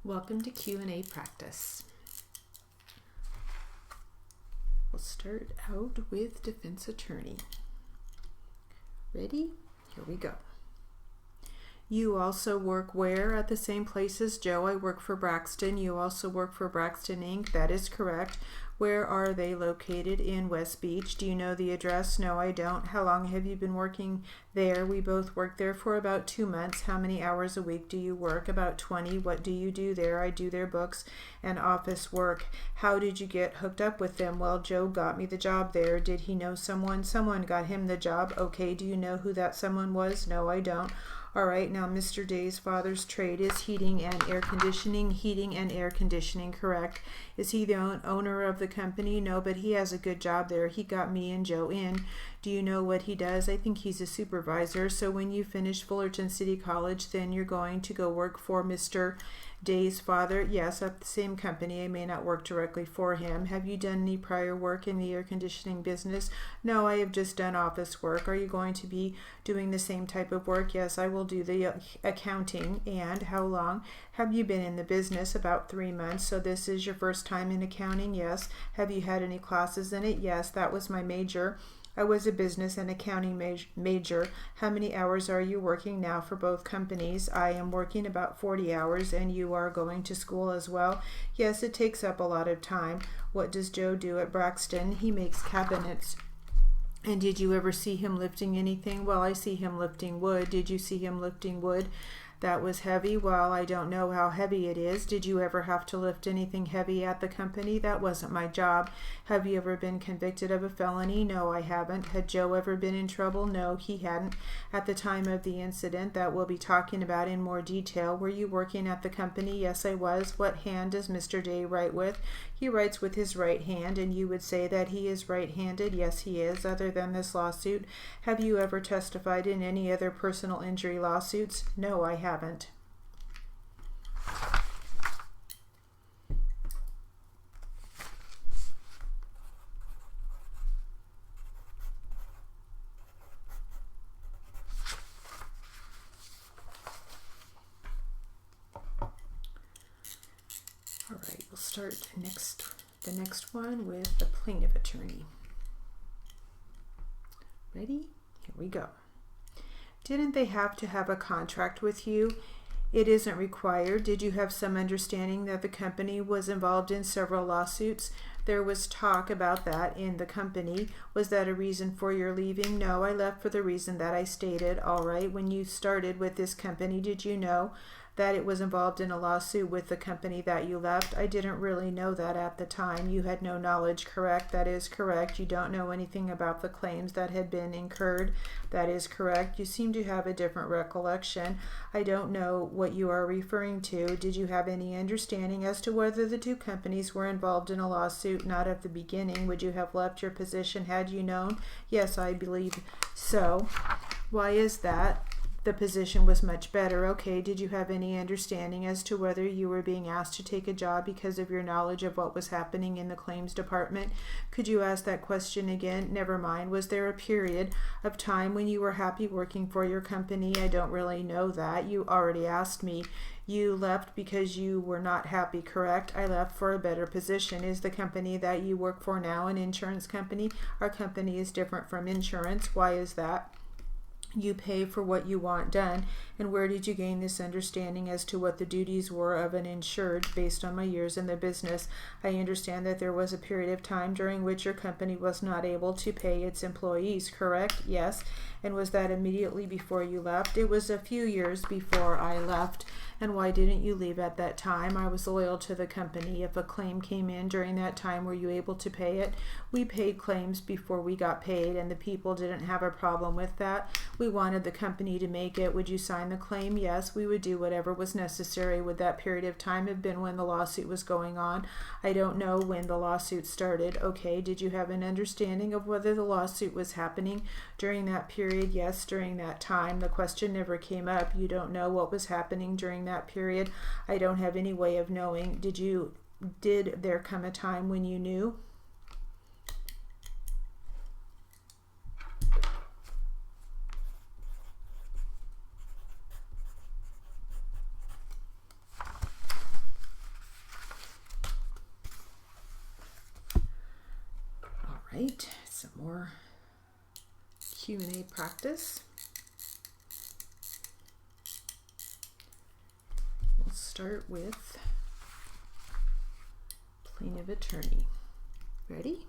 Welcome to Q&A practice. We'll start out with defense attorney. Ready? Here we go. You also work where? At the same place as Joe. I work for Braxton. You also work for Braxton Inc. That is correct. Where are they located? In West Beach. Do you know the address? No, I don't. How long have you been working there? We both worked there for about 2 months. How many hours a week do you work? About 20. What do you do there? I do their books and office work. How did you get hooked up with them? Well, Joe got me the job there. Did he know someone? Someone got him the job. Okay, do you know who that someone was? No, I don't. All right, now Mr. Day's father's trade is heating and air conditioning. Heating and air conditioning, correct. Is he the owner of the company? No, but he has a good job there. He got me and Joe in. Do you know what he does? I think he's a supervisor. So when you finish Fullerton City College, then you're going to go work for Mr. Day's father? Yes, at the same company. I may not work directly for him. Have you done any prior work in the air conditioning business? No, I have just done office work. Are you going to be doing the same type of work? Yes, I will do the accounting. And how long have you been in the business? About 3 months. So this is your first time in accounting? Yes. Have you had any classes in it? Yes, that was my major. I was a business and accounting major. How many hours are you working now for both companies? I am working about 40 hours, and you are going to school as well? Yes, it takes up a lot of time. What does Joe do at Braxton? He makes cabinets. And did you ever see him lifting anything? Well, I see him lifting wood. Did you see him lifting wood? That was heavy. Well, I don't know how heavy it is. Did you ever have to lift anything heavy at the company? That wasn't my job. Have you ever been convicted of a felony? No, I haven't. Had Joe ever been in trouble? No, he hadn't. At the time of the incident that we'll be talking about in more detail, were you working at the company? Yes, I was. What hand does Mr. Day write with? He writes with his right hand, and you would say that he is right-handed? Yes, he is. Other than this lawsuit, have you ever testified in any other personal injury lawsuits? No, I haven't. All right, we'll start the next one with the plaintiff attorney. Ready? Here we go. Didn't they have to have a contract with you? It isn't required. Did you have some understanding that the company was involved in several lawsuits? There was talk about that in the company. Was that a reason for your leaving? No, I left for the reason that I stated. All right, when you started with this company, did you know that it was involved in a lawsuit with the company that you left? I didn't really know that at the time. You had no knowledge, correct? That is correct. You don't know anything about the claims that had been incurred? That is correct. You seem to have a different recollection. I don't know what you are referring to. Did you have any understanding as to whether the two companies were involved in a lawsuit? Not at the beginning. Would you have left your position had you known? Yes, I believe so. Why is that? The position was much better. Okay, did you have any understanding as to whether you were being asked to take a job because of your knowledge of what was happening in the claims department? Could you ask that question again? Never mind. Was there a period of time when you were happy working for your company? I don't really know that. You already asked me. You left because you were not happy, correct? I left for a better position. Is the company that you work for now an insurance company? Our company is different from insurance. Why is that? You pay for what you want done. And where did you gain this understanding as to what the duties were of an insured? Based on my years in the business, I understand that there was a period of time during which your company was not able to pay its employees, correct? Yes. And was that immediately before you left? It was a few years before I left. And why didn't you leave at that time? I was loyal to the company. If a claim came in during that time, were you able to pay it? We paid claims before we got paid, and the people didn't have a problem with that. We wanted the company to make it. Would you sign the claim? Yes, we would do whatever was necessary. Would that period of time have been when the lawsuit was going on? I don't know when the lawsuit started. Okay, did you have an understanding of whether the lawsuit was happening during that period? Yes, during that time. The question never came up. You don't know what was happening during that period. I don't have any way of knowing. Did there come a time when you knew? right, some more Q&A practice. We'll start with plaintiff attorney. Ready?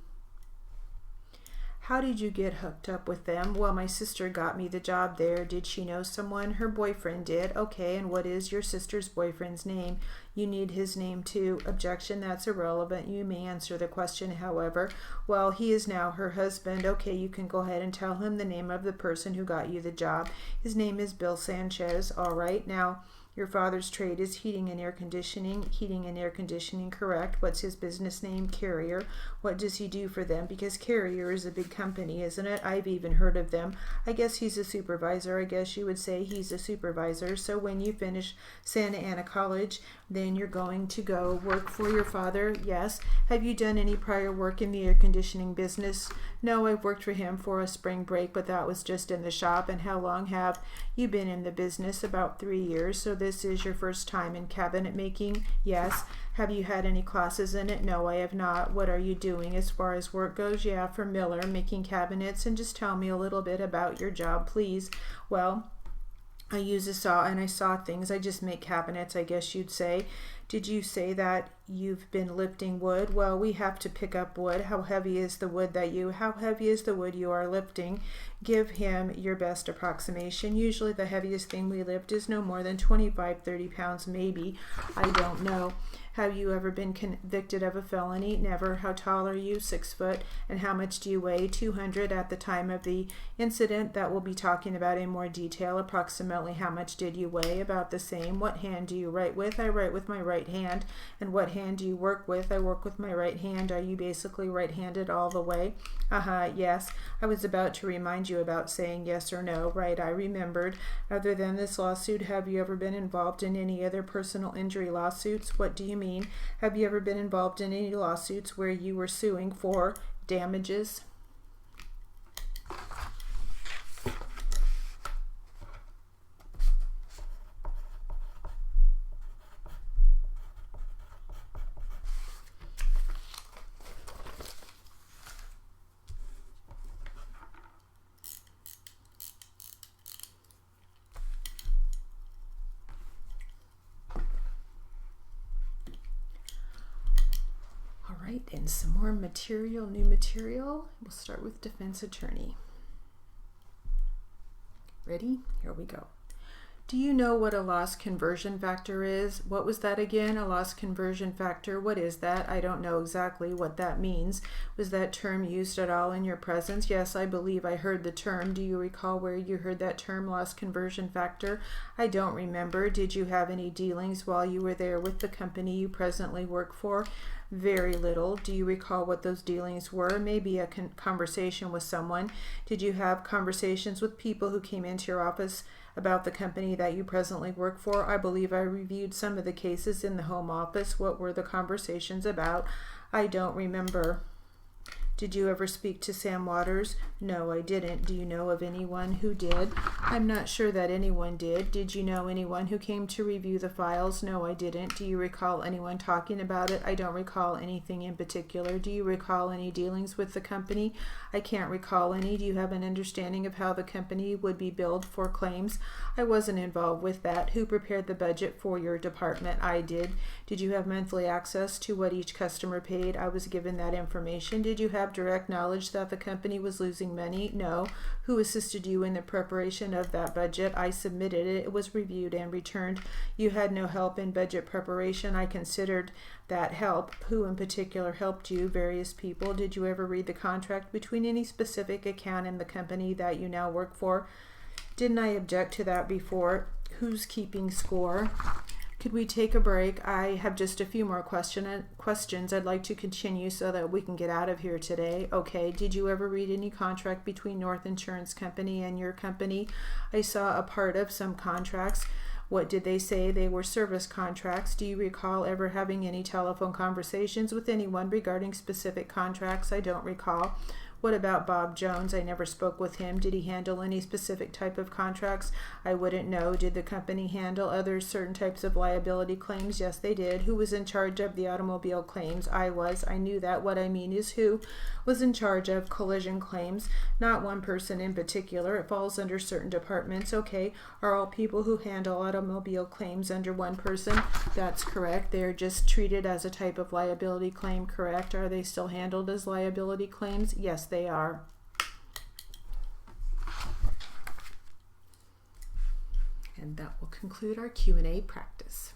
How did you get hooked up with them? Well, my sister got me the job there. Did she know someone? Her boyfriend did. Okay, and what is your sister's boyfriend's name? You need his name too. Objection, that's irrelevant. You may answer the question, however. Well, he is now her husband. Okay, you can go ahead and tell him the name of the person who got you the job. His name is Bill Sanchez. All right, now your father's trade is heating and air conditioning. Heating and air conditioning, correct. What's his business name? Carrier. What does he do for them? Because Carrier is a big company, isn't it? I've even heard of them. I guess he's a supervisor. I guess you would say he's a supervisor. So when you finish Santa Ana College, then you're going to go work for your father. Yes. Have you done any prior work in the air conditioning business? No, I've worked for him for a spring break, but that was just in the shop. And how long have you been in the business? About 3 years. So this is your first time in cabinet making? Yes. Have you had any classes in it? No, I have not. What are you doing as far as work goes? Yeah, for Miller, making cabinets. And just tell me a little bit about your job, please. Well, I use a saw and I saw things. I just make cabinets, I guess you'd say. Did you say that you've been lifting wood? Well, we have to pick up wood. How heavy is the wood you are lifting? Give him your best approximation. Usually the heaviest thing we lift is no more than 25-30 pounds, maybe. I don't know. Have you ever been convicted of a felony? Never. How tall are you? 6 foot. And how much do you weigh? 200 at the time of the incident that we'll be talking about in more detail. Approximately how much did you weigh? About the same. What hand do you write with? I write with my right hand. And what hand do you work with? I work with my right hand. Are you basically right-handed all the way? Yes. I was about to remind you about saying yes or no. Right, I remembered. Other than this lawsuit, have you ever been involved in any other personal injury lawsuits? What do you mean? Have you ever been involved in any lawsuits where you were suing for damages? And some more material, new material. We'll start with defense attorney. Ready? Here we go. Do you know what a loss conversion factor is? What was that again? A loss conversion factor. What is that? I don't know exactly what that means. Was that term used at all in your presence? Yes, I believe I heard the term. Do you recall where you heard that term, loss conversion factor? I don't remember. Did you have any dealings while you were there with the company you presently work for? Very little. Do you recall what those dealings were? Maybe a conversation with someone. Did you have conversations with people who came into your office about the company that you presently work for? I believe I reviewed some of the cases in the home office. What were the conversations about? I don't remember. Did you ever speak to Sam Waters? No, I didn't. Do you know of anyone who did? I'm not sure that anyone did. Did you know anyone who came to review the files? No, I didn't. Do you recall anyone talking about it? I don't recall anything in particular. Do you recall any dealings with the company? I can't recall any. Do you have an understanding of how the company would be billed for claims? I wasn't involved with that. Who prepared the budget for your department? I did. Did you have monthly access to what each customer paid? I was given that information. Did you have direct knowledge that the company was losing money? No. Who assisted you in the preparation of that budget? I submitted it. It was reviewed and returned. You had no help in budget preparation. I considered that help. Who in particular helped you? Various people. Did you ever read the contract between any specific account and the company that you now work for? Didn't I object to that before? Who's keeping score? Could we take a break? I have just a few more questions. I'd like to continue so that we can get out of here today. Okay, did you ever read any contract between North Insurance Company and your company? I saw a part of some contracts. What did they say? They were service contracts. Do you recall ever having any telephone conversations with anyone regarding specific contracts? I don't recall. What about Bob Jones? I never spoke with him. Did he handle any specific type of contracts? I wouldn't know. Did the company handle other certain types of liability claims? Yes, they did. Who was in charge of the automobile claims? I was. I knew that. What I mean is who was in charge of collision claims? Not one person in particular. It falls under certain departments. Okay. Are all people who handle automobile claims under one person? That's correct. They're just treated as a type of liability claim, correct? Are they still handled as liability claims? Yes, they are. And that will conclude our Q&A practice.